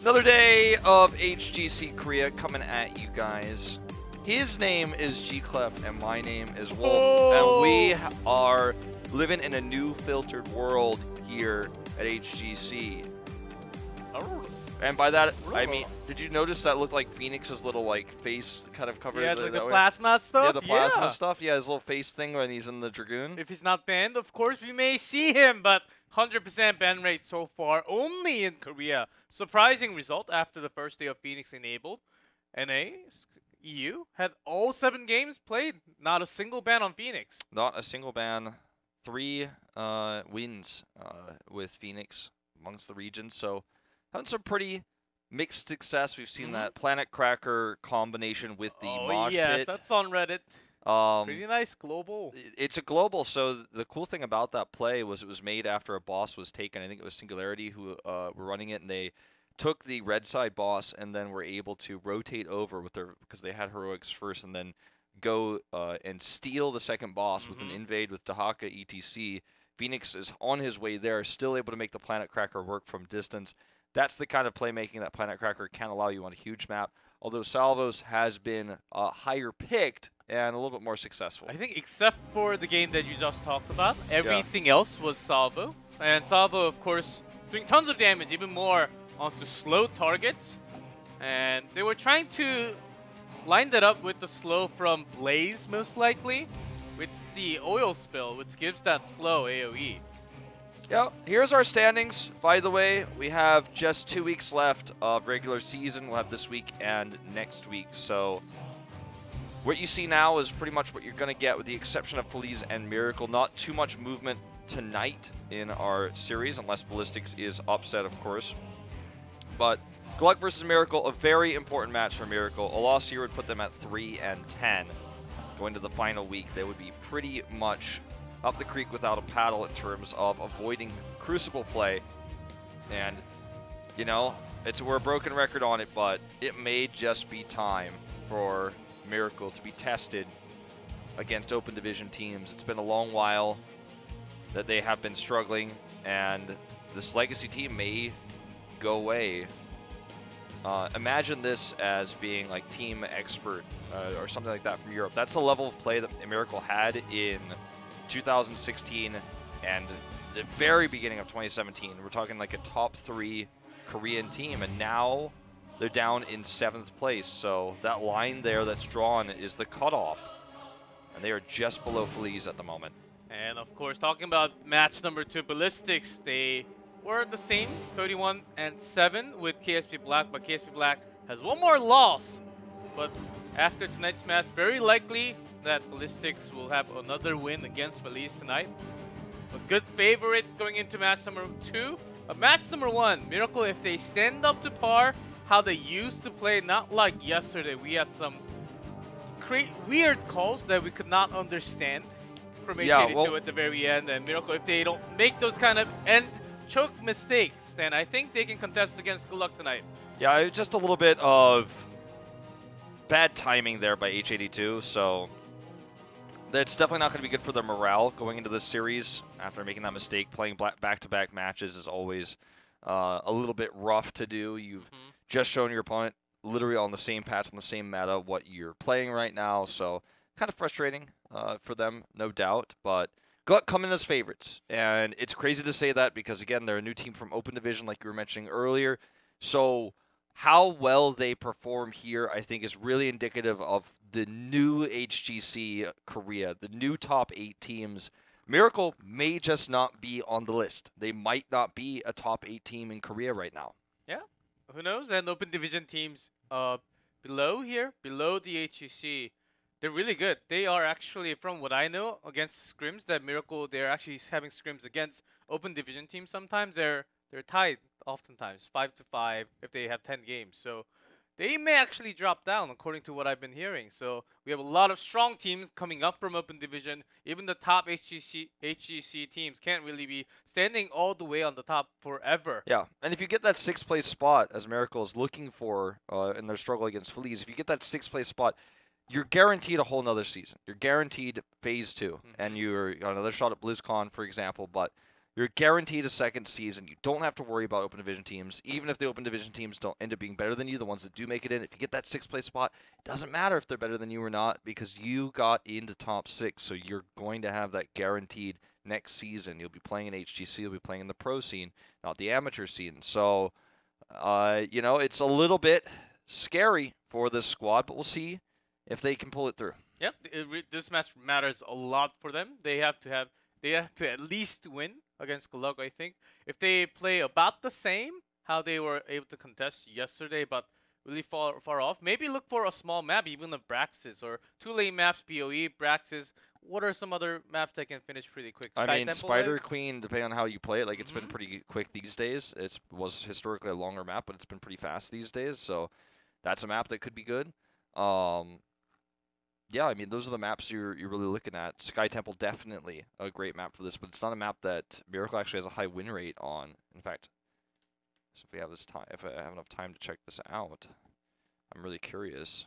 Another day of HGC Korea coming at you guys. His name is GLuck and my name is Wolf, and we are living in a new filtered world here at HGC. And by that, I mean, did you notice that looked like Phoenix's little like face kind of covered? Yeah, like the plasma stuff. Yeah, the plasma stuff. Yeah, his little face thing when he's in the Dragoon. If he's not banned, of course we may see him, but 100% ban rate so far, only in Korea. Surprising result after the first day of Phoenix enabled. NA, EU had all 7 games played, not a single ban on Phoenix. Not a single ban. 3 wins with Phoenix amongst the regions. So having some pretty mixed success. We've seen that Planet Cracker combination with the Mosh Pit. That's on Reddit. Pretty nice global. It's a global, so the cool thing about that play was it was made after a boss was taken. I think it was Singularity who were running it, and they took the red side boss and then were able to rotate over with their, because they had heroics first, and then go and steal the second boss with an invade with Dahaka etc. Phoenix is on his way there, still able to make the Planet Cracker work from distance. That's the kind of playmaking that Planet Cracker can allow you on a huge map, although Salvos has been higher picked and a little bit more successful. I think except for the game that you just talked about, everything else was Salvo. And Salvo, of course, doing tons of damage, even more onto slow targets. And they were trying to line that up with the slow from Blaze, most likely, with the oil spill, which gives that slow AoE. Yeah, here's our standings. By the way, we have just 2 weeks left of regular season. We'll have this week and next week. So what you see now is pretty much what you're going to get, with the exception of Finalizing and Miracle. Not too much movement tonight in our series, unless Ballistics is upset, of course. But GLuck versus Miracle, a very important match for Miracle. A loss here would put them at 3-10. Going to the final week, they would be pretty much up the creek without a paddle in terms of avoiding Crucible play. And, you know, we're a broken record on it, but it may just be time for Miracle to be tested against open division teams. It's been a long while that they have been struggling, and this legacy team may go away. Imagine this as being like Team Expert or something like that from Europe. That's the level of play that Miracle had in 2016 and the very beginning of 2017. We're talking like a top 3 Korean team, and now they're down in 7th place. So that line there that's drawn is the cutoff, and they are just below Feliz at the moment. And of course, talking about match number 2, Ballistics, they were the same, 31-7 with KSP Black, but KSP Black has one more loss. But after tonight's match, very likely that Ballistics will have another win against Feliz tonight. A good favorite going into match number 2. Match number 1, Miracle, if they stand up to par, how they used to play, not like yesterday. We had some weird calls that we could not understand from HGC at the very end. And Miracle, if they don't make those kind of end choke mistakes, then I think they can contest against GLuck tonight. Yeah, just a little bit of bad timing there by H82, so that's definitely not going to be good for their morale going into this series after making that mistake. Playing back-to-back matches is always a little bit rough to do. You've just shown your opponent literally on the same patch, on the same meta, what you're playing right now, so kind of frustrating for them, no doubt, but GLuck come in as favorites, and it's crazy to say that because, again, they're a new team from Open Division, like you were mentioning earlier, so how well they perform here, I think, is really indicative of the new HGC Korea, the new top 8 teams. Miracle may just not be on the list. They might not be a top 8 team in Korea right now. Yeah, who knows? And Open Division teams below here, below the HGC, they're really good. They are actually, from what I know, against scrims that Miracle, they're actually having scrims against Open Division teams. Sometimes they're tied, oftentimes 5-5 if they have 10 games. So they may actually drop down, according to what I've been hearing. So we have a lot of strong teams coming up from Open Division. Even the top HGC teams can't really be standing all the way on the top forever. Yeah, and if you get that 6th place spot, as Miracle is looking for in their struggle against Feliz, if you get that 6th place spot, you're guaranteed a whole nother season. You're guaranteed phase 2, and you're on another shot at BlizzCon, for example. But You're guaranteed a second season. You don't have to worry about open division teams. Even if the open division teams don't end up being better than you, the ones that do make it in, if you get that 6th place spot, it doesn't matter if they're better than you or not because you got into top 6. So you're going to have that guaranteed next season. You'll be playing in HGC. You'll be playing in the pro scene, not the amateur scene. So, you know, it's a little bit scary for this squad, but we'll see if they can pull it through. Yep, this match matters a lot for them. They have to at least win against GLuck, I think. If they play about the same, how they were able to contest yesterday, but really far off, maybe look for a small map, even of Braxis, or 2-lane maps, BOE, Braxis. What are some other maps that can finish pretty quick? I mean, Spider Queen, depending on how you play it, like it's been pretty quick these days. It was historically a longer map, but it's been pretty fast these days, so that's a map that could be good. Yeah, I mean, those are the maps you're really looking at. Sky Temple, definitely a great map for this, but it's not a map that Miracle actually has a high win rate on. In fact, so if we have this time, if I have enough time to check this out, I'm really curious.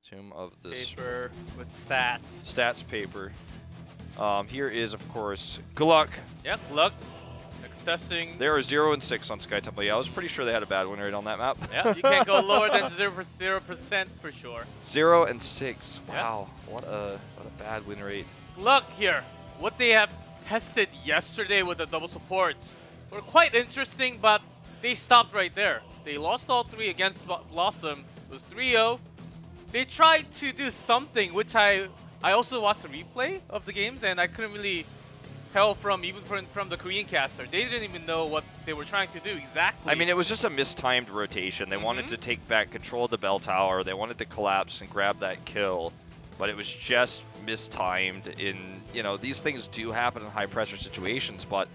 Tomb of this paper with stats. Stats paper. Here is, of course, GLuck. Yeah, GLuck. Contesting. They are 0-6 on Sky Temple. Yeah, I was pretty sure they had a bad win rate on that map. Yeah, you can't go lower than 0% for sure. 0-6. Wow, yeah. What a bad win rate. GLuck here. What they have tested yesterday with the double supports were quite interesting, but they stopped right there. They lost all 3 against Blossom. It was 3-0. They tried to do something, which I also watched the replay of the games, and I couldn't really tell from the Korean caster. They didn't even know what they were trying to do exactly. I mean, it was just a mistimed rotation. They wanted to take back control of the bell tower. They wanted to collapse and grab that kill, but it was just mistimed. You know, these things do happen in high pressure situations, but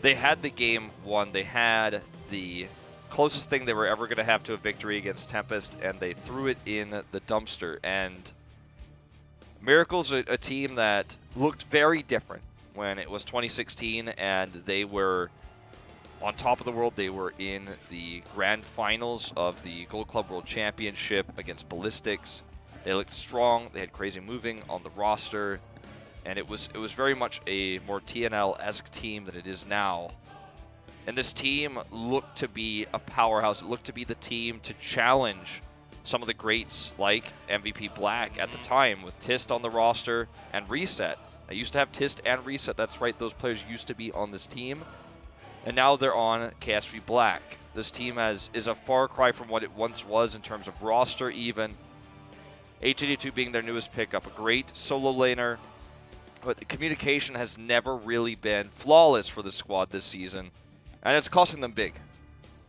they had the game won. They had the closest thing they were ever going to have to a victory against Tempest, and they threw it in the dumpster. And Miracle's a team that looked very different when it was 2016 and they were on top of the world. They were in the grand finals of the Gold Club World Championship against Ballistics. They looked strong. They had crazy moving on the roster, and it was very much a more TNL-esque team than it is now. And this team looked to be a powerhouse. It looked to be the team to challenge some of the greats like MVP Black at the time with Tist on the roster and Reset. I used to have Tist and Reset. That's right, those players used to be on this team. And now they're on KSV Black. This team is a far cry from what it once was in terms of roster even. H82 being their newest pickup, a great solo laner. But the communication has never really been flawless for the squad this season. And it's costing them big.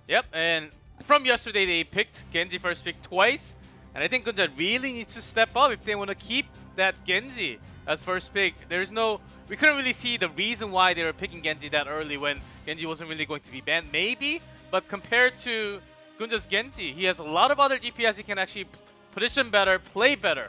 Yep, and from yesterday they picked Genji first pick twice. And I think Gunja really needs to step up if they want to keep that Genji as first pick. We couldn't really see the reason why they were picking Genji that early when Genji wasn't really going to be banned. Maybe, but compared to Gunja's Genji, he has a lot of other DPS. He can actually position better, play better.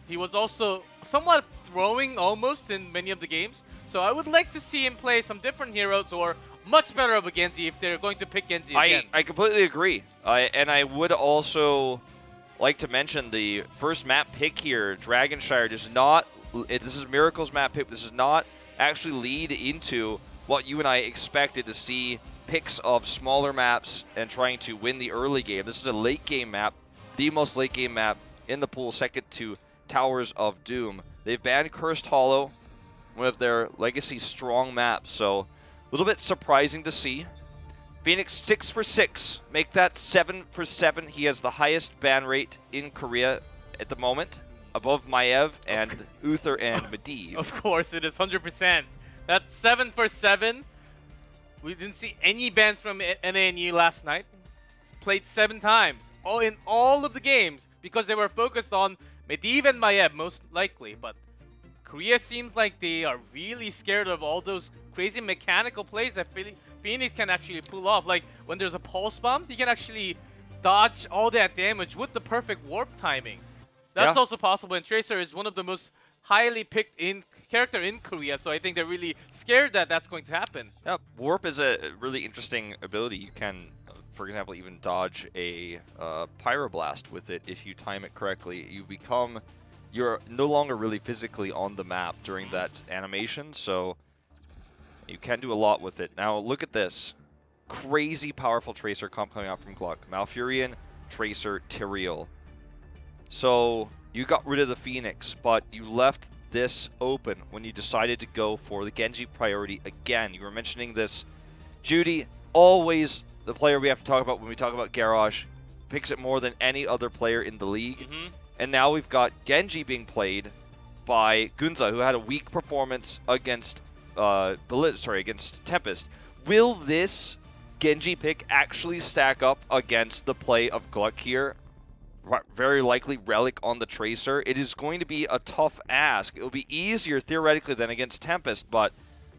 He was also somewhat throwing almost in many of the games. So I would like to see him play some different heroes or much better of a Genji if they're going to pick Genji again. I completely agree. And I would also like to mention the first map pick here, Dragonshire, does not. This is Miracle's map pick. This does not actually lead into what you and I expected to see, picks of smaller maps and trying to win the early game. This is a late game map, the most late game map in the pool, second to Towers of Doom. They've banned Cursed Hollow, one of their legacy strong maps, so a little bit surprising to see. Phoenix 6 for 6, make that 7 for 7. He has the highest ban rate in Korea at the moment, above Maev and Uther and Medivh. Of course, it is 100%. That's 7 for 7. We didn't see any bans from NANU last night. It's played 7 times, all in all of the games, because they were focused on Medivh and Maev most likely. But Korea seems like they are really scared of all those crazy mechanical plays that Phoenix can actually pull off. Like when there's a pulse bomb, he can actually dodge all that damage with the perfect warp timing. That's also possible, and Tracer is one of the most highly picked character in Korea, so I think they're really scared that that's going to happen. Yeah, Warp is a really interesting ability. You can, for example, even dodge a Pyroblast with it if you time it correctly. You're no longer really physically on the map during that animation, so You can do a lot with it. Now, look at this. Crazy powerful Tracer comp coming out from GLuck. Malfurion, Tracer, Tyrael. So, you got rid of the Phoenix, but you left this open when you decided to go for the Genji priority again. You were mentioning this. Judy, always the player we have to talk about when we talk about Garrosh, picks it more than any other player in the league. And now we've got Genji being played by Gunza, who had a weak performance against against Tempest. Will this Genji pick actually stack up against the play of GLuck here? Very likely Relic on the Tracer. It is going to be a tough ask. It'll be easier theoretically than against Tempest, but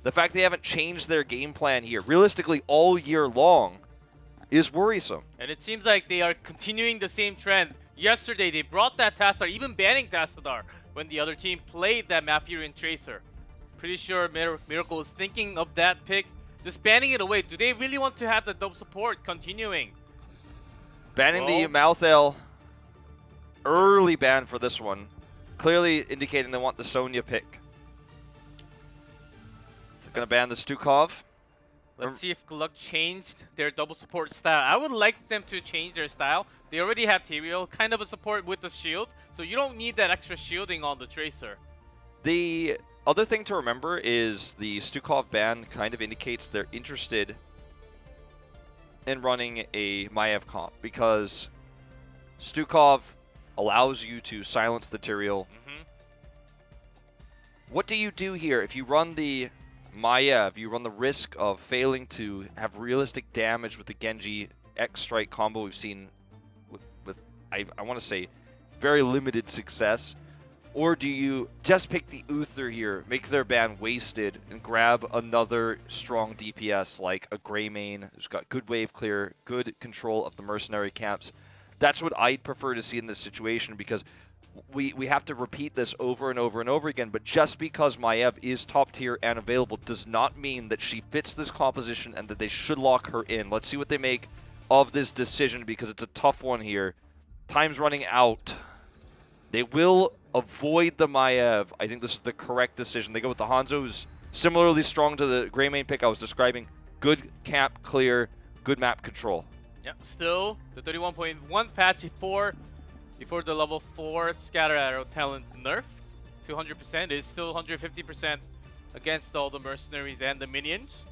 the fact they haven't changed their game plan here, realistically all year long, is worrisome. And it seems like they are continuing the same trend. Yesterday, they brought that Tassadar, even banning Tassadar, when the other team played that Malfurion Tracer. Pretty sure Miracle is thinking of that pick, just banning it away. Do they really want to have the double support continuing? Banning the Malthael, early ban for this one, clearly indicating they want the Sonya pick. So going to ban the Stukov. Let's see if GLuck changed their double support style. I would like them to change their style. They already have Tyrael, kind of a support with the shield, so you don't need that extra shielding on the Tracer. The other thing to remember is the Stukov ban kind of indicates they're interested in running a Maiev comp, because Stukov allows you to silence the Tyrael. What do you do here? If you run the Maiev, you run the risk of failing to have realistic damage with the Genji X-Strike combo we've seen with I want to say, very limited success. Or do you just pick the Uther here, make their ban wasted, and grab another strong DPS like a Greymane who's got good wave clear, good control of the mercenary camps? That's what I'd prefer to see in this situation, because we have to repeat this over and over and over again, but just because Maiev is top tier and available does not mean that she fits this composition and that they should lock her in. Let's see what they make of this decision, because it's a tough one here. Time's running out. They will avoid the Maiev. I think this is the correct decision. They go with the Hanzo, who's similarly strong to the Greymane pick I was describing. Good camp clear, good map control. Yep, still the 31.1 patch before the level 4 Scatter Arrow talent nerf. 200% is still 150% against all the mercenaries and the minions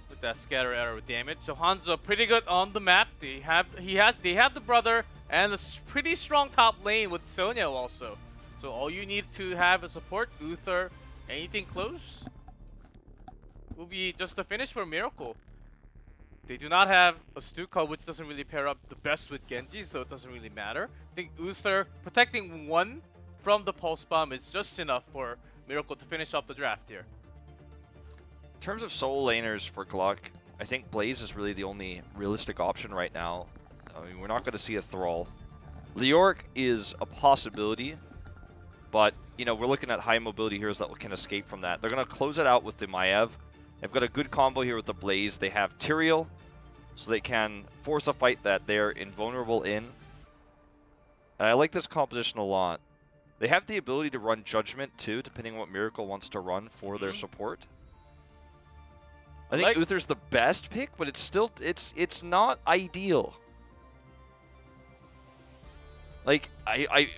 with that Scatter Arrow damage. So Hanzo pretty good on the map. They have the brother and a pretty strong top lane with Sonya also. So all you need to have a support, Uther, anything close will be just a finish for Miracle. They do not have a Stukov, which doesn't really pair up the best with Genji, so it doesn't really matter. I think Uther protecting one from the Pulse Bomb is just enough for Miracle to finish up the draft here. In terms of solo laners for GLuck, I think Blaze is really the only realistic option right now. I mean, we're not going to see a Thrall. Leoric is a possibility, but, you know, we're looking at high mobility heroes that can escape from that. They're going to close it out with the Maiev. They've got a good combo here with the Blaze. They have Tyrael, so they can force a fight that they're invulnerable in. And I like this composition a lot. They have the ability to run Judgment too, depending on what Miracle wants to run for their support. I think Uther's the best pick, but it's still it's not ideal. Like,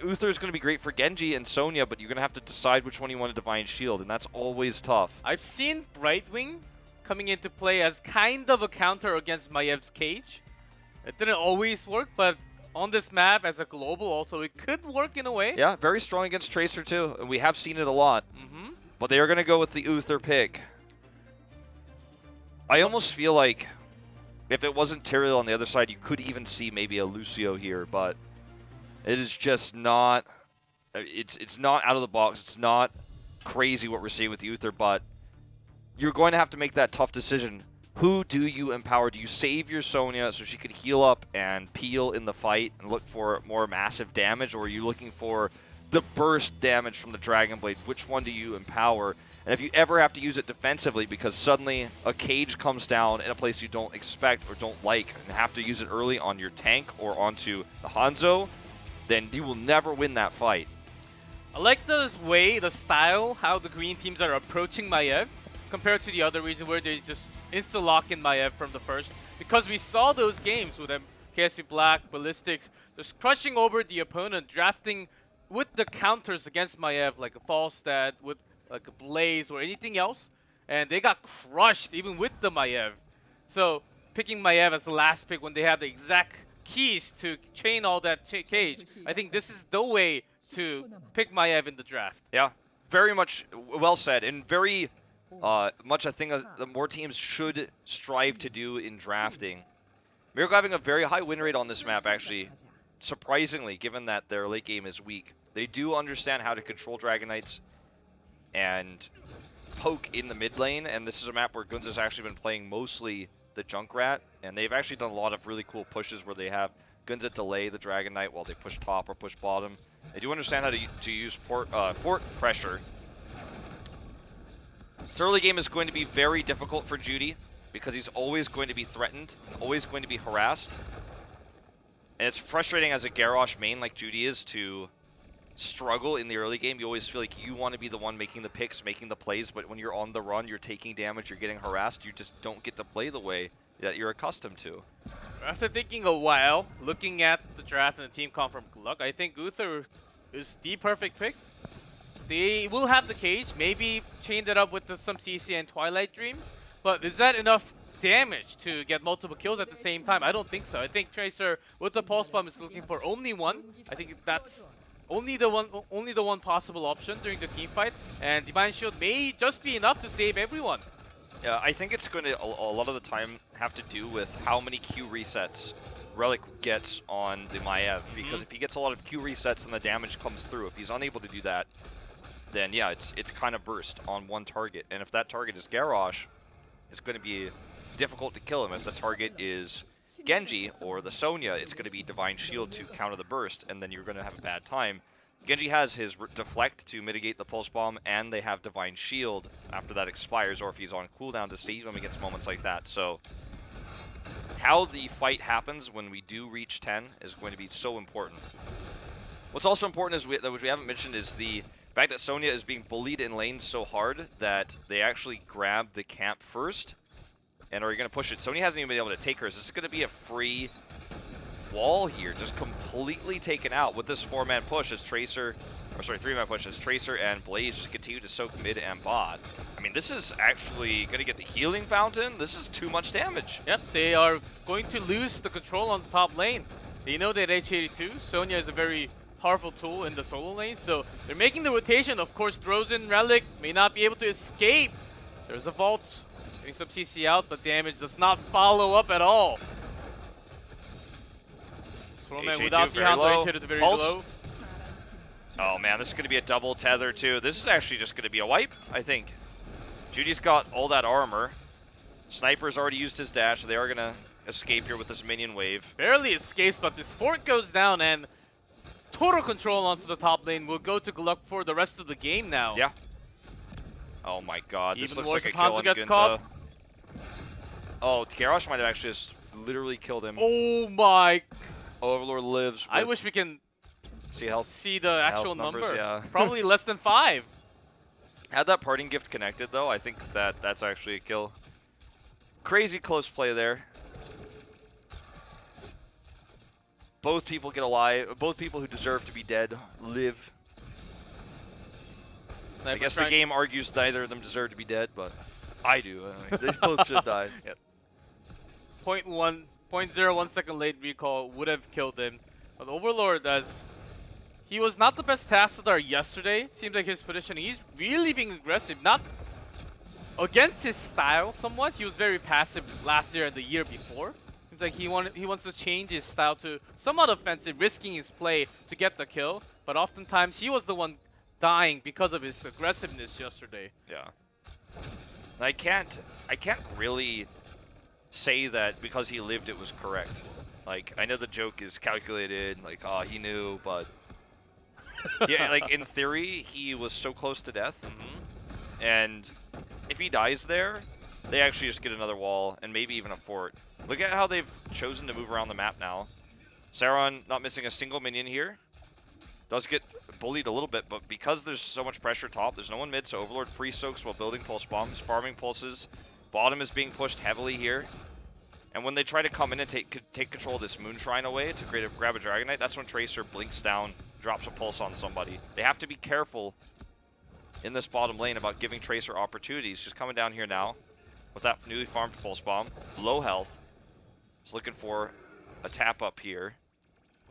Uther's going to be great for Genji and Sonya, but you're going to have to decide which one you want to Divine Shield, and that's always tough. I've seen Brightwing coming into play as kind of a counter against Maiev's Cage. It didn't always work, but on this map as a global also, it could work in a way. Yeah, very strong against Tracer too, and we have seen it a lot. But they are going to go with the Uther pick. I almost feel like if it wasn't Tyrael on the other side, you could even see maybe a Lucio here, but it is just not, it's not out of the box. It's not crazy what we're seeing with Uther, but you're going to have to make that tough decision. Who do you empower? Do you save your Sonya so she could heal up and peel in the fight and look for more massive damage, or are you looking for the burst damage from the Dragon Blade? Which one do you empower? And if you ever have to use it defensively because suddenly a cage comes down in a place you don't expect or don't like and have to use it early on your tank or onto the Hanzo, then you will never win that fight. I like the style, how the green teams are approaching Maiev. compared to the other region where they just insta-lock in Maiev from the first. Because we saw those games with them, KSP Black, Ballistics, just crushing over the opponent, drafting with the counters against Maiev, like a Falstad, with like a Blaze or anything else. And they got crushed even with the Maiev. So picking Maiev as the last pick when they have the exact keys to chain all that cage, I think this is the way to pick Maiev in the draft. Yeah, very much well said, and very much a thing that more teams should strive to do in drafting. Miracle having a very high win rate on this map, actually, surprisingly, given that their late game is weak. They do understand how to control Dragon Knights and poke in the mid lane, and this is a map where Gunza's actually been playing mostly the Junkrat, and they've actually done a lot of really cool pushes where they have Gunza delay the Dragon Knight while they push top or push bottom. They do understand how to use fort pressure. This early game is going to be very difficult for Judy because he's always going to be threatened, always going to be harassed. And it's frustrating as a Garrosh main like Judy is to struggle in the early game. You always feel like you want to be the one making the picks, making the plays, but when you're on the run, you're taking damage, you're getting harassed, you just don't get to play the way that you're accustomed to. After thinking a while, looking at the draft and the team comp from GLuck, I think Uther is the perfect pick. They will have the cage, maybe chain it up with some CC and Twilight Dream, but is that enough damage to get multiple kills at the same time? I don't think so. I think Tracer with the Pulse Bomb is looking for only one. I think that's only the one possible option during the team fight, and Divine Shield may just be enough to save everyone. Yeah, I think it's going to a lot of the time have to do with how many Q resets Relic gets on the Maiev, because if he gets a lot of Q resets and the damage comes through, if he's unable to do that, then yeah, it's kind of burst on one target. And if that target is Garrosh, it's going to be difficult to kill him. If the target is Genji or the Sonya, it's going to be Divine Shield to counter the burst, and then you're going to have a bad time. Genji has his Deflect to mitigate the Pulse Bomb, and they have Divine Shield after that expires, or if he's on cooldown to save him against moments like that. So how the fight happens when we do reach 10 is going to be so important. What's also important is which we haven't mentioned is the fact that Sonya is being bullied in lane so hard that they actually grab the camp first and are going to push it. Sonya hasn't even been able to take hers. This is going to be a free wall here, just completely taken out with this 4-man push as Tracer, or sorry, 3-man push as Tracer and Blaze just continue to soak mid and bot. I mean, this is actually going to get the healing fountain. This is too much damage. Yep, they are going to lose the control on the top lane. They know that H82, Sonya is a very powerful tool in the solo lane, so they're making the rotation. Of course, throws in Relic, may not be able to escape. There's a vault, getting some CC out, but damage does not follow up at all. Scrollman without the Hound, H82 very low. Oh man, this is going to be a double tether too. This is actually just going to be a wipe, I think. Judy's got all that armor. Sniper's already used his dash, so they are going to escape here with this minion wave. Barely escapes, but this fort goes down, and total control onto the top lane will go to GLuck for the rest of the game now. Yeah. Oh my god, this Even looks like a Hanzo kill on gets Gunza. caught. Oh, Garrosh might have actually just literally killed him. Oh my. Overlord lives with I wish we can see the actual numbers, number. yeah. Probably less than 5. Had that parting gift connected though, I think that's actually a kill. Crazy close play there. Both people get alive. Both people who deserve to be dead live. I guess the game argues neither of them deserve to be dead, but I do. They both should die. Yep. 0.01 second late recall would have killed him. But Overlord, as he was not the best Tassadar yesterday, seems like his positioning, he's really being aggressive. Not against his style somewhat. He was very passive last year and the year before. Seems like he wants to change his style to somewhat offensive, risking his play to get the kill. But oftentimes he was the one dying because of his aggressiveness yesterday. Yeah. I can't really say that because he lived it was correct. Like, I know the joke is calculated, like, oh, he knew, but yeah, like in theory, he was so close to death. And if he dies there, they actually just get another wall and maybe even a fort. Look at how they've chosen to move around the map now. Sauron not missing a single minion here. Does get bullied a little bit, but because there's so much pressure top, there's no one mid, so Overlord free soaks while building pulse bombs, farming pulses. Bottom is being pushed heavily here. And when they try to come in and take control of this Moonshine away to grab a Dragon Knight, that's when Tracer blinks down, drops a pulse on somebody. They have to be careful in this bottom lane about giving Tracer opportunities. She's coming down here now with that newly farmed pulse bomb. Low health. Just looking for a tap up here.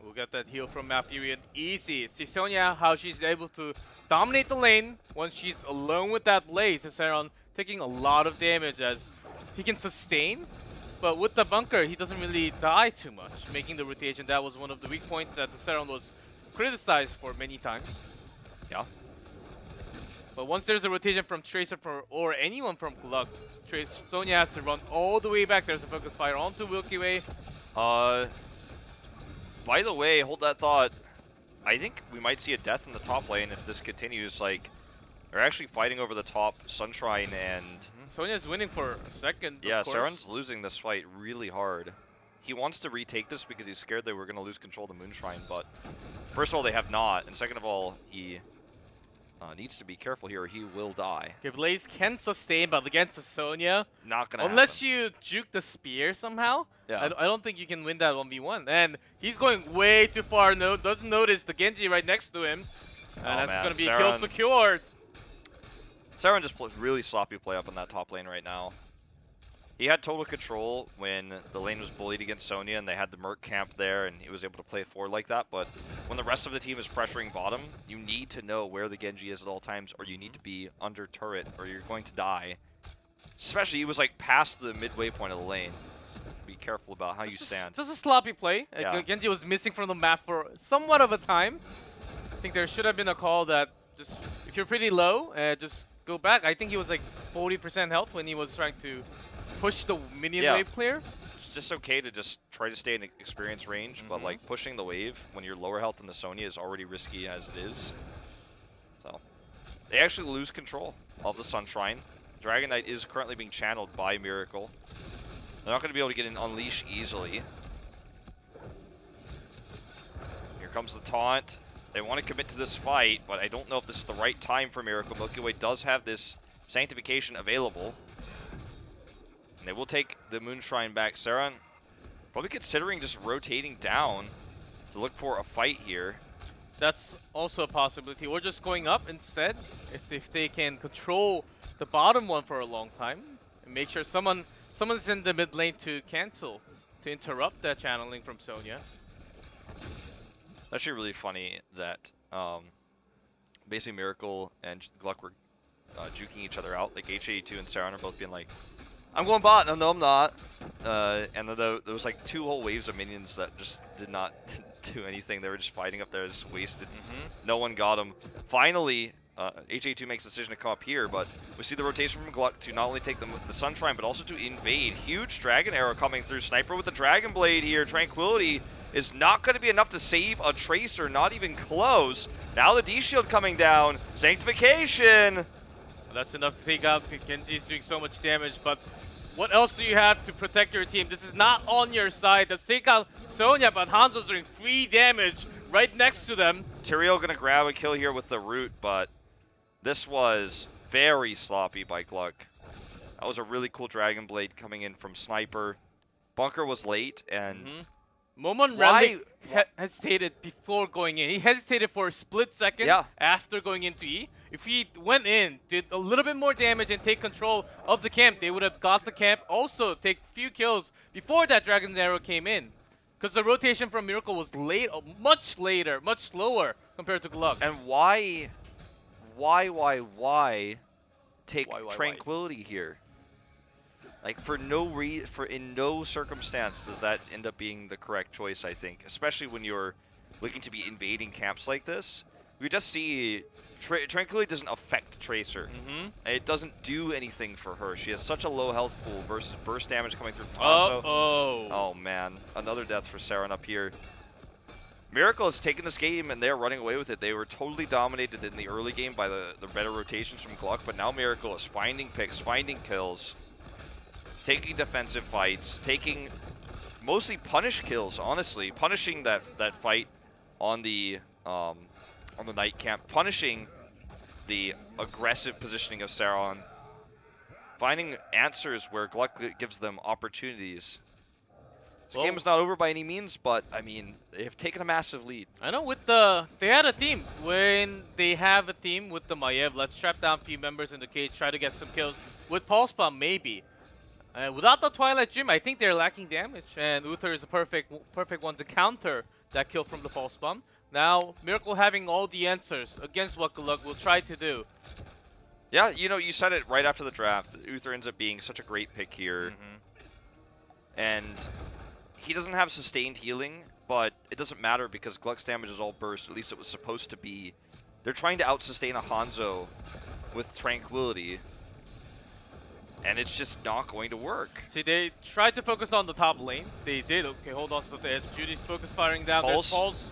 We'll get that heal from Malfurion easy. See Sonya, how she's able to dominate the lane once she's alone with that Blaze. Ciceron taking a lot of damage as he can sustain, but with the bunker, he doesn't really die too much, making the rotation. That was one of the weak points that Ciceron was criticized for many times. Yeah. But once there's a rotation from Tracer or anyone from GLuck, Sonya has to run all the way back. There's a focus fire onto Milky Way. By the way, hold that thought. I think we might see a death in the top lane if this continues. Like, they're actually fighting over the top, Sunshine and... Sonya's winning for a second, yeah, of course. Saren's losing this fight really hard. He wants to retake this because he's scared they were going to lose control of the Moonshine, but first of all, they have not, and second of all, he needs to be careful here or he will die. Okay, Blaze can sustain, but against Sonya, not going to unless happen. you juke the spear somehow, yeah. I don't think you can win that 1v1. And he's going way too far, doesn't notice the Genji right next to him. And that's going to be a kill secured. Saren just plays really sloppy play up in that top lane right now. He had total control when the lane was bullied against Sonya and they had the Merc camp there and he was able to play forward like that. But when the rest of the team is pressuring bottom, you need to know where the Genji is at all times or you need to be under turret or you're going to die. Especially he was like past the midway point of the lane. Be careful about how you stand. Just a sloppy play. Yeah. Genji was missing from the map for somewhat of a time. I think there should have been a call that just, if you're pretty low, just go back. I think he was like 40% health when he was trying to push the minion wave player. It's just okay to just try to stay in experience range, but like pushing the wave when you're lower health than the Sonya is already risky as it is. So they actually lose control of the Sunshine. Dragon Knight is currently being channeled by Miracle. They're not going to be able to get an Unleash easily. Here comes the taunt. They want to commit to this fight, but I don't know if this is the right time for Miracle. Milky Way does have this Sanctification available. And they will take the Moonshine back. Saran probably considering just rotating down to look for a fight here. That's also a possibility. Or just going up instead, if they can control the bottom one for a long time. And make sure someone's in the mid lane to cancel, to interrupt that channeling from Sonya. Actually really funny that basically Miracle and GLuck were juking each other out. Like H82 and Saran are both being like, I'm going bot. No, I'm not. And then there was like 2 whole waves of minions that just did not do anything. They were just fighting up there, just wasted. No one got them. Finally, H82 makes the decision to come up here, but we see the rotation from GLuck to not only take the Sunshine, but also to invade. Huge Dragon Arrow coming through. Sniper with the Dragon Blade here. Tranquility is not going to be enough to save a Tracer, not even close. Now the D-Shield coming down. Sanctification. That's enough to take out. Genji's doing so much damage, but what else do you have to protect your team? This is not on your side. Let's take out Sonya, but Hanzo's doing 3 damage right next to them. Tyrael going to grab a kill here with the root, but this was very sloppy by GLuck. That was a really cool Dragon Blade coming in from Sniper. Bunker was late, and... Momon Relic hesitated before going in. He hesitated for a split second after going into E. If he went in, did a little bit more damage and take control of the camp, they would have got the camp, also take a few kills before that Dragon's Arrow came in. Because the rotation from Miracle was late, much later, much slower compared to GLuck. And why take Tranquility here? Like in no circumstance does that end up being the correct choice, I think. Especially when you're looking to be invading camps like this. We just see Tranquility doesn't affect Tracer. It doesn't do anything for her. She has such a low health pool versus burst damage coming through from Hanzo. Oh man, another death for Saran up here. Miracle has taken this game and they're running away with it. They were totally dominated in the early game by the better rotations from GLuck, but now Miracle is finding picks, finding kills, taking defensive fights, taking mostly punish kills, honestly. Punishing that fight on the on the Knight camp, punishing the aggressive positioning of Saron, finding answers where GLuck gives them opportunities. This game is not over by any means, but, I mean, they have taken a massive lead. I know they had a theme. When they have a theme with the Maiev, let's trap down a few members in the cage, try to get some kills. With Pulse Bomb, maybe. Without the Twilight Gym, I think they're lacking damage, and Uther is a perfect one to counter that kill from the Pulse Bomb. Now, Miracle having all the answers against what GLuck will try to do. Yeah, you know, you said it right after the draft. Uther ends up being such a great pick here. And he doesn't have sustained healing, but it doesn't matter because GLuck's damage is all burst. At least it was supposed to be. They're trying to out-sustain a Hanzo with Tranquility, and it's just not going to work. See, they tried to focus on the top lane. They did. Okay, hold on to the edge. Judy's focus firing down. Pulse. There's Pulse.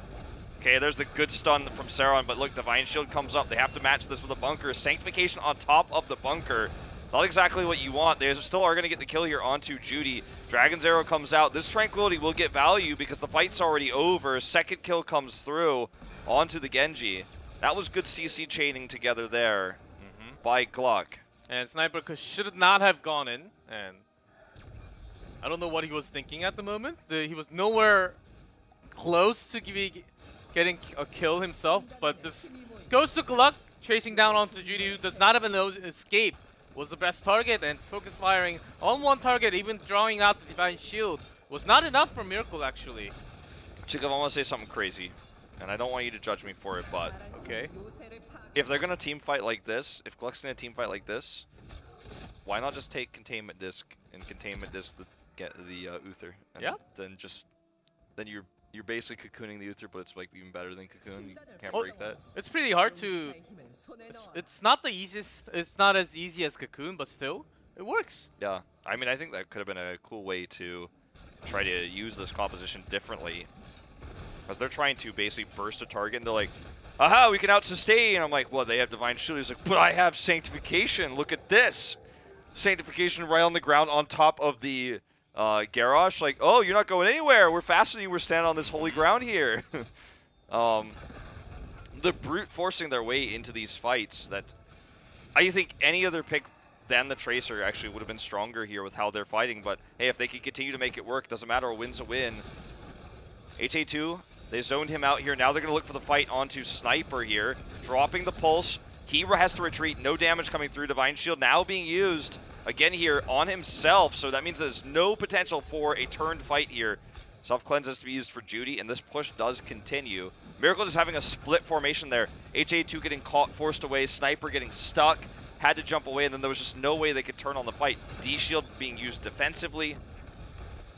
Okay, there's the good stun from Saron, but look, Divine Shield comes up. They have to match this with a bunker. Sanctification on top of the bunker. Not exactly what you want. They still are going to get the kill here onto Judy. Dragon's Arrow comes out. This Tranquility will get value because the fight's already over. Second kill comes through onto the Genji. That was good CC chaining together there by GLuck. And Sniper should not have gone in. And I don't know what he was thinking at the moment. He was nowhere close to getting a kill himself. But this goes to GLuck, chasing down onto Judy, who does not have an escape. Was the best target, and focus firing on one target, even drawing out the Divine Shield, was not enough for Miracle, actually. Chikov, I want to say something crazy, and I don't want you to judge me for it, but okay. If they're going to team fight like this, if GLuck's going to team fight like this, why not just take Containment Disc and Containment Disc the Uther? And then you're basically cocooning the Uther, but it's like even better than cocoon. You can't break that. It's pretty hard to. It's not the easiest. It's not as easy as cocoon, but still, it works. Yeah, I mean, I think that could have been a cool way to try to use this composition differently, because they're trying to basically burst a target, and they're like, "Aha, we can out-sustain." I'm like, "Well, they have Divine Shield." He's like, "But I have Sanctification. Look at this, Sanctification right on the ground on top of the." Garrosh, like, oh, you're not going anywhere. We're faster than you. We're standing on this holy ground here. The Brute forcing their way into these fights that I think any other pick than the Tracer actually would have been stronger here with how they're fighting. But, hey, if they can continue to make it work, doesn't matter. A win's a win. HA2, they zoned him out here. Now they're going to look for the fight onto Sniper here. Dropping the Pulse. He has to retreat. No damage coming through. Divine Shield now being used. Again here on himself, so that means there's no potential for a turned fight here. Self-cleanse has to be used for Judy, and this push does continue. Miracle just having a split formation there. HA2 getting caught, forced away, Sniper getting stuck, had to jump away, and then there was just no way they could turn on the fight. D-Shield being used defensively.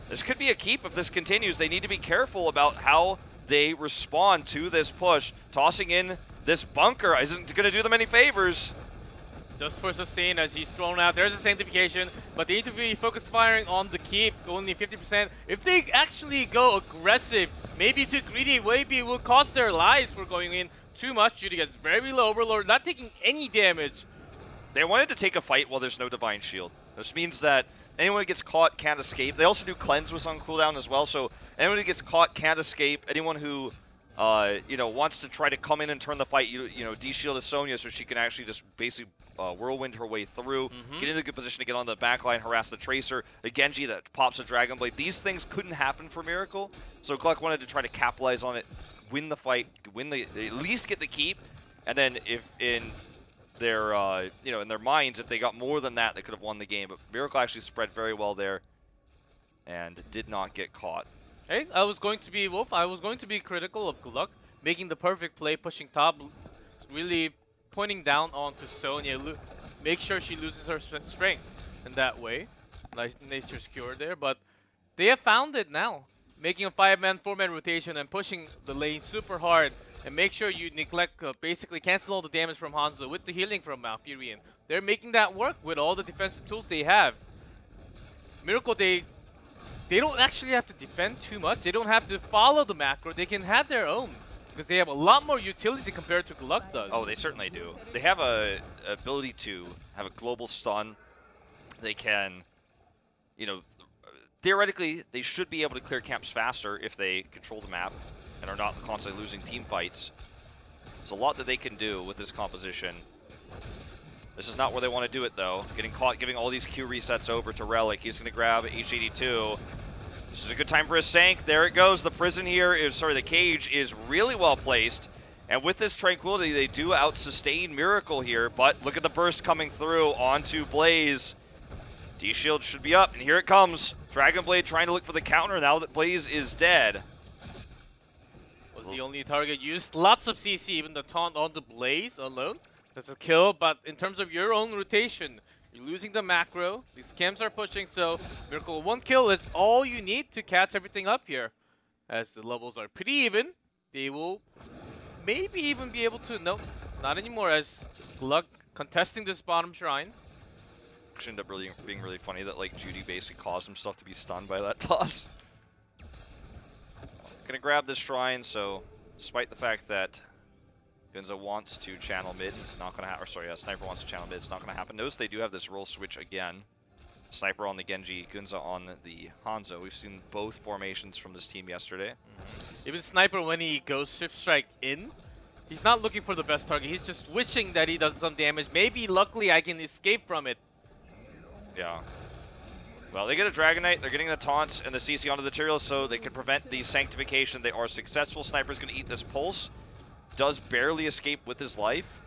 This could be a keep if this continues. They need to be careful about how they respond to this push. Tossing in this bunker isn't going to do them any favors. Just for sustain as he's thrown out. There's a Sanctification, but they need to be focus firing on the keep, only 50%. If they actually go aggressive, maybe too greedy, maybe it will cost their lives for going in too much. Judy gets very low, Overlord, not taking any damage. They wanted to take a fight while there's no Divine Shield. This means that anyone who gets caught can't escape. They also do Cleanse was on cooldown as well, so anyone who gets caught can't escape. Anyone who wants to try to come in and turn the fight, D-shield is Sonya so she can actually just basically whirlwind her way through, get into a good position to get on the backline, harass the Tracer, the Genji that pops a Dragon Blade. These things couldn't happen for Miracle, so GLuck wanted to try to capitalize on it, win the fight, at least get the keep, and then if in their, in their minds, if they got more than that, they could have won the game. But Miracle actually spread very well there and did not get caught. Hey, I was going to be Wolf. I was going to be critical of GLuck, making the perfect play, pushing top, really pointing down onto Sonya. Make sure she loses her strength in that way. Nice nature skewer there, but they have found it now. Making a 5-man, 4-man rotation and pushing the lane super hard. And make sure you neglect, basically cancel all the damage from Hanzo with the healing from Malfurion. They're making that work with all the defensive tools they have. Miracle, they don't actually have to defend too much. They don't have to follow the macro. They can have their own. Because they have a lot more utility compared to GLuck does. Oh, they certainly do. They have a ability to have a global stun. They can, theoretically, they should be able to clear camps faster if they control the map and are not constantly losing team fights. There's a lot that they can do with this composition. This is not where they want to do it, though. Getting caught, giving all these Q resets over to Relic. He's going to grab H82. This is a good time for a Sank. There it goes. The prison here is, sorry, the cage is really well placed. And with this Tranquility, they do out-sustain Miracle here. But look at the burst coming through onto Blaze. D-Shield should be up, and here it comes. Dragon Blade trying to look for the counter now that Blaze is dead. Was the only target used. Lots of CC, even the taunt on the Blaze alone. That's a kill, but in terms of your own rotation, you're losing the macro. These camps are pushing, so Miracle 1 kill is all you need to catch everything up here. As the levels are pretty even, they will maybe even be able to, no, not anymore, as GLuck contesting this bottom shrine. Actually ended up being really funny that like Judy basically caused himself to be stunned by that toss. Gonna grab this shrine, so despite the fact that Gunza wants to channel mid, it's not gonna happen. Sorry, Sniper wants to channel mid, it's not gonna happen. Notice they do have this role switch again. Sniper on the Genji, Gunza on the Hanzo. We've seen both formations from this team yesterday. Even Sniper, when he goes Shift Strike in, he's not looking for the best target. He's just wishing that he does some damage. Maybe, luckily, I can escape from it. Yeah. Well, they get a Dragon Knight, they're getting the taunts and the CC onto the Tyrael so they can prevent the Sanctification. They are successful. Sniper's going to eat this Pulse. Does barely escape with his life.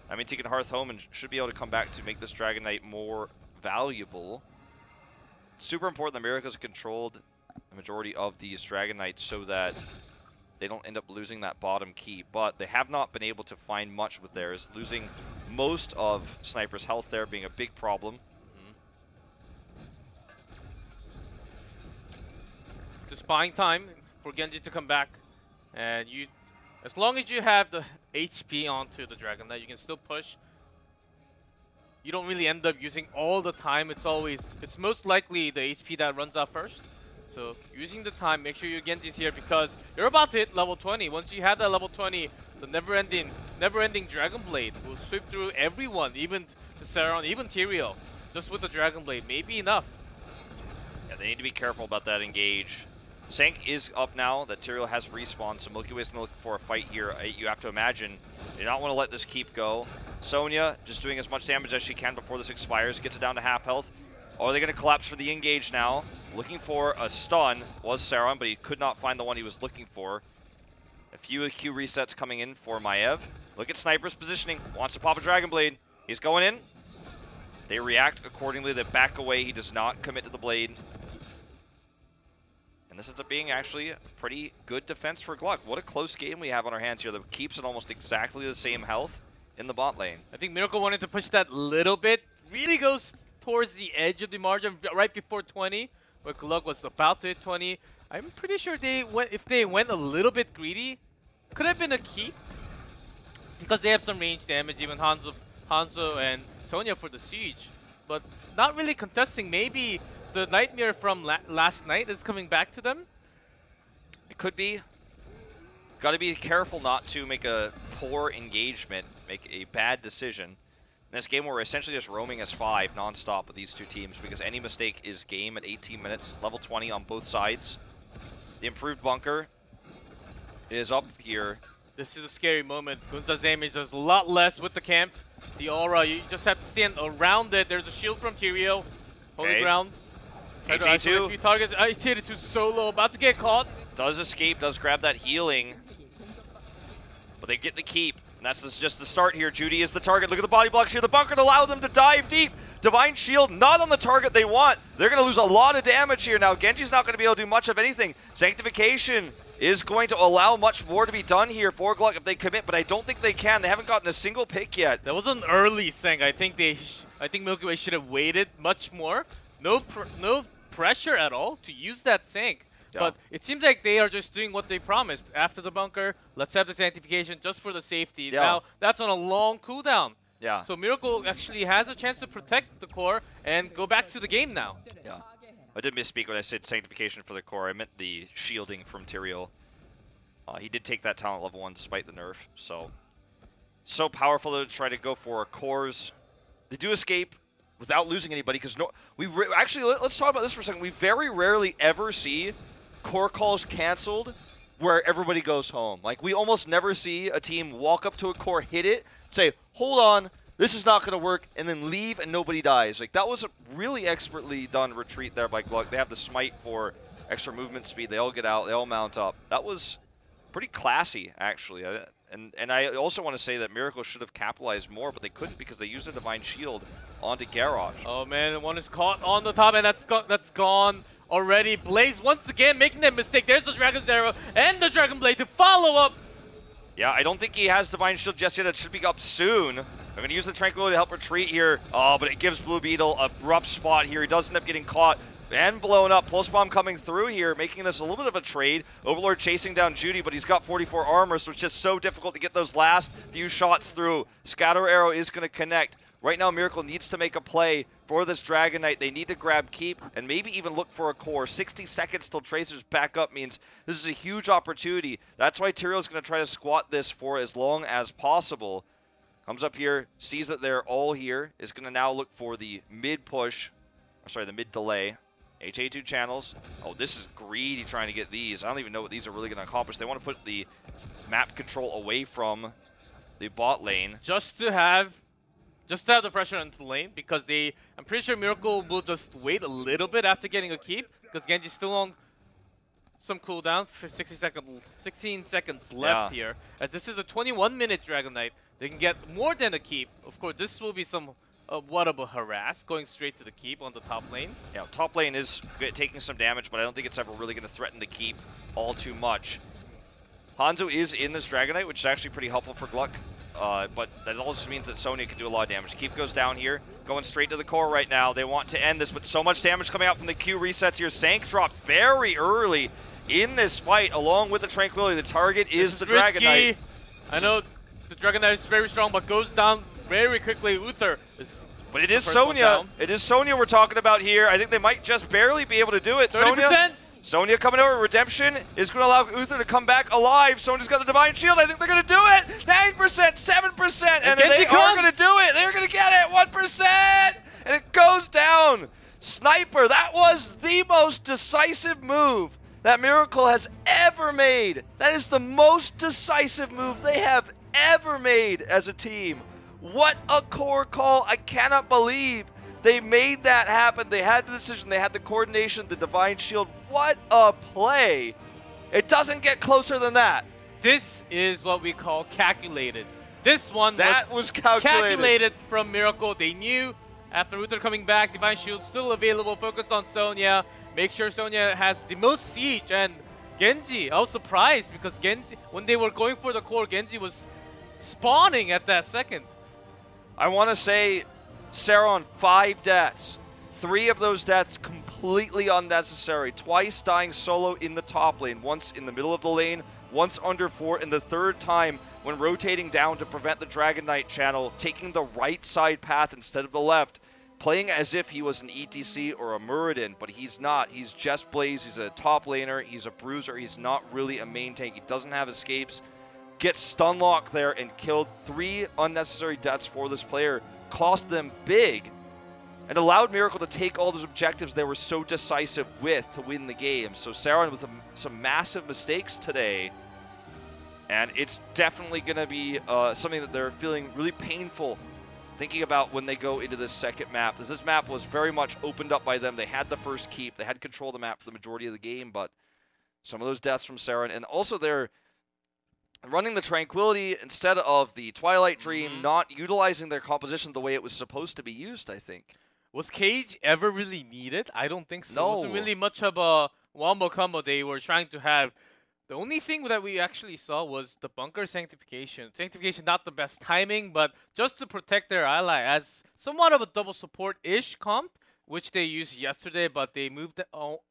I mean, taking Hearth home and should be able to come back to make this Dragon Knight more valuable. Super important that Miracle's controlled the majority of these Dragon Knights so that they don't end up losing that bottom key. But they have not been able to find much with theirs, losing most of Sniper's health there being a big problem. Just buying time for Genji to come back, and you, as long as you have the HP onto the Dragon Knight, you can still push. You don't really end up using all the time. It's most likely the HP that runs out first. So using the time, make sure your Genji's here because you're about to hit level 20. Once you have that level 20, the never-ending Dragon Blade will sweep through everyone, even Saron, even Tyrael, just with the Dragon Blade, maybe enough. Yeah, they need to be careful about that engage. Sank is up now, that Tyrael has respawned, so Milky Way's going to look for a fight here. You have to imagine they don't want to let this keep go. Sonya just doing as much damage as she can before this expires, gets it down to half health. Are they going to collapse for the engage now? Looking for a stun was Saron, but he could not find the one he was looking for. A few Q resets coming in for Maev. Look at Sniper's positioning, wants to pop a Dragon Blade. He's going in. They react accordingly, they back away, he does not commit to the blade. And this ends up being actually a pretty good defense for GLuck. What a close game we have on our hands here that keeps it almost exactly the same health in the bot lane. I think Miracle wanted to push that little bit. Really goes towards the edge of the margin right before 20, where GLuck was about to hit 20. I'm pretty sure if they went a little bit greedy, could have been a keep. Because they have some range damage, even Hanzo and Sonya for the siege. But not really contesting. Maybe the nightmare from last night is coming back to them? It could be. Got to be careful not to make a poor engagement, make a bad decision. In this game, we're essentially just roaming as 5 non-stop with these two teams because any mistake is game at 18 minutes, level 20 on both sides. The improved bunker is up here. This is a scary moment. Gunza's damage is a lot less with the camp. The aura, you just have to stand around it. There's a shield from Tyrael. Holy ground. HG2. A few targets. HG2 solo, about to get caught. Does escape, does grab that healing. But they get the keep. And that's just the start here. Judy is the target. Look at the body blocks here. The bunker to allow them to dive deep. Divine Shield not on the target they want. They're going to lose a lot of damage here now. Genji's not going to be able to do much of anything. Sanctification is going to allow much more to be done here for GLuck if they commit, but I don't think they can. They haven't gotten a single pick yet. That was an early Sang. I think Milky Way should have waited much more. No pressure at all to use that Sank. Yeah. But it seems like they are just doing what they promised. After the bunker, let's have the Sanctification just for the safety. Yeah. Now, that's on a long cooldown. Yeah. So Miracle actually has a chance to protect the core and go back to the game now. Yeah. I did misspeak when I said Sanctification for the core. I meant the shielding from Tyrael. He did take that talent level 1 despite the nerf. So powerful to try to go for cores. They do escape without losing anybody because actually, let's talk about this for a second. We very rarely ever see core calls canceled where everybody goes home. Like, we almost never see a team walk up to a core, hit it, say, hold on, this is not going to work, and then leave and nobody dies. Like, that was a really expertly done retreat there by GLuck. They have the smite for extra movement speed. They all get out. They all mount up. That was pretty classy, actually. And I also want to say that Miracle should have capitalized more, but they couldn't because they used a Divine Shield onto Garage. Oh man, one is caught on the top, and that's gone already. Blaze once again making that mistake. There's the Dragon's Arrow and the Dragon Blade to follow up. Yeah, I don't think he has Divine Shield just yet. That should be up soon. I'm going to use the Tranquility to help retreat here. Oh, but it gives Blue Beetle a rough spot here. He does end up getting caught and blown up. Pulse Bomb coming through here, making this a little bit of a trade. Overlord chasing down Judy, but he's got 44 armor, so it's just so difficult to get those last few shots through. Scatter Arrow is going to connect. Right now, Miracle needs to make a play for this Dragon Knight. They need to grab Keep and maybe even look for a core. 60 seconds till Tracer's back up means this is a huge opportunity. That's why Tyrio's going to try to squat this for as long as possible. Comes up here, sees that they're all here, is going to now look for the mid push, the mid delay. HA2 channels. Oh, this is greedy trying to get these. I don't even know what these are really going to accomplish. They want to put the map control away from the bot lane. Just to have the pressure on the lane, because I'm pretty sure Miracle will just wait a little bit after getting a keep, because Genji's still on some cooldown, 16 seconds left here. As this is a 21-minute Dragon Knight, they can get more than a keep. Of course, this will be some what of a harass, going straight to the keep on the top lane. Yeah, top lane is taking some damage, but I don't think it's ever really going to threaten the keep all too much. Hanzo is in this Dragon Knight, which is actually pretty helpful for GLuck. But that also means that Sonya can do a lot of damage. Keep goes down here, going straight to the core right now. They want to end this, but so much damage coming out from the Q resets here. Sank dropped very early in this fight, along with the Tranquility. The target is the Dragon Knight. I know the Dragon Knight is very strong, but goes down very quickly. Uther is... But it is Sonya. It is Sonya we're talking about here. I think they might just barely be able to do it. 30%? Sonya coming over. Redemption is going to allow Uther to come back alive. Sonya's got the Divine Shield. I think they're going to do it. 9%, 7%, and they are going to do it. They're going to get it. 1%, and it goes down. Sniper, that was the most decisive move that Miracle has ever made. That is the most decisive move they have ever made as a team. What a core call. I cannot believe they made that happen. They had the decision, they had the coordination, the Divine Shield. What a play. It doesn't get closer than that. This is what we call calculated. This one was calculated from Miracle. They knew after Uther coming back, Divine Shield still available, focus on Sonya. Make sure Sonya has the most siege. And Genji, I was surprised because Genji, when they were going for the core, Genji was spawning at that second. I want to say Sarah on 5 deaths. 3 of those deaths completely unnecessary. Twice dying solo in the top lane. Once in the middle of the lane, once under 4, and the third time when rotating down to prevent the Dragon Knight channel, taking the right side path instead of the left, playing as if he was an ETC or a Muradin, but he's not. He's just Blaze. He's a top laner. He's a bruiser. He's not really a main tank. He doesn't have escapes. Gets stun locked there and killed 3 unnecessary deaths for this player. Cost them big and allowed Miracle to take all those objectives they were so decisive with to win the game. So Saron with some massive mistakes today. And it's definitely going to be something that they're feeling really painful thinking about when they go into this second map. Because this map was very much opened up by them. They had the first keep. They had control of the map for the majority of the game. But some of those deaths from Saron. And also they're running the Tranquility instead of the Twilight Dream, not utilizing their composition the way it was supposed to be used, I think. Was Cage ever really needed? I don't think so. No. It wasn't really much of a wombo combo they were trying to have. The only thing that we actually saw was the bunker sanctification. Sanctification, not the best timing, but just to protect their ally as somewhat of a double support-ish comp, which they used yesterday, but they moved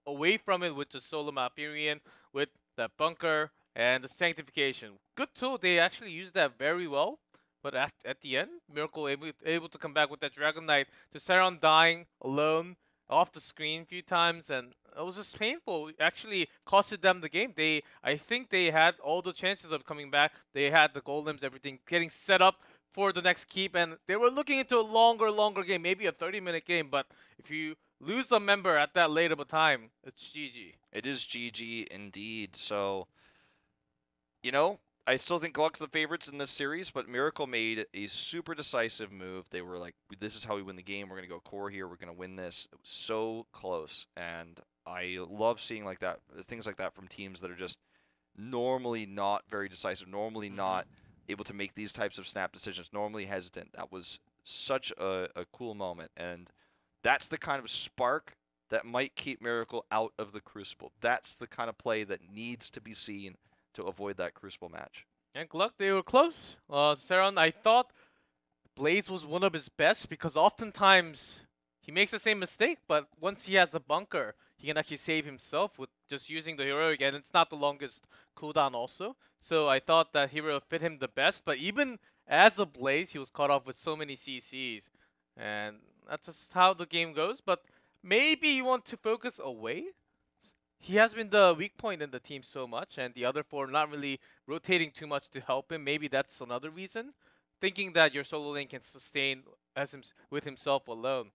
away from it with the solo Malperion, with that bunker and the sanctification. Good tool. They actually used that very well. But at the end, Miracle able to come back with that Dragon Knight to Saron dying alone off the screen a few times, and it was just painful. It actually costed them the game. I think they had all the chances of coming back. They had the golems, everything getting set up for the next keep, and they were looking into a longer game, maybe a 30-minute game. But if you lose a member at that late of a time, it's GG. It is GG indeed. So you know, I still think GLuck's the favorites in this series, but Miracle made a super decisive move. They were like, this is how we win the game. We're going to go core here. We're going to win this. It was so close. And I love seeing like that, things like that from teams that are just normally not very decisive, normally not able to make these types of snap decisions, normally hesitant. That was such a cool moment. And that's the kind of spark that might keep Miracle out of the Crucible. That's the kind of play that needs to be seen to avoid that Crucible match. And GLuck, they were close. Saron, I thought Blaze was one of his best because oftentimes he makes the same mistake, but once he has a bunker, he can actually save himself with just using the heroic, and it's not the longest cooldown also. So I thought that hero fit him the best, but even as a Blaze, he was caught off with so many CCs. And that's just how the game goes, but maybe you want to focus away. He has been the weak point in the team so much, and the other four not really rotating too much to help him. Maybe that's another reason. Thinking that your solo lane can sustain with himself alone.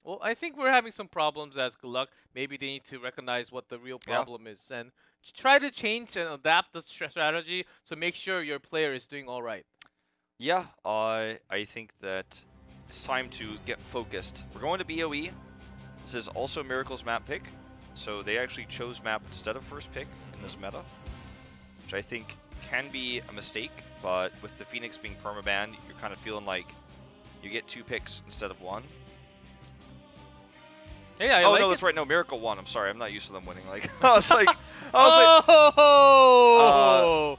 Well, I think we're having some problems as GLuck. Maybe they need to recognize what the real problem is and try to change and adapt the strategy so make sure your player is doing all right. Yeah, I think that it's time to get focused. We're going to BOE. This is also Miracle's map pick. So they actually chose map instead of first pick in this meta, which I think can be a mistake, but with the Phoenix being permabanned, you're kind of feeling like you get 2 picks instead of 1. Yeah, oh, like no, that's right. No, Miracle won. I'm sorry. I'm not used to them winning. Like, I was like, oh!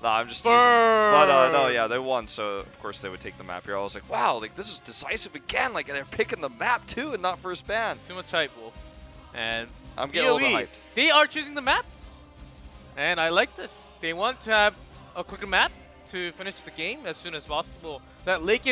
no, I'm just teasing. But no, yeah, they won, so of course they would take the map here. I was like, wow, like this is decisive again. Like, they're picking the map too and not first ban. Too much hype, Wolf. And I'm getting a little bit hyped. They are choosing the map, and I like this. They want to have a quicker map to finish the game as soon as possible. That late game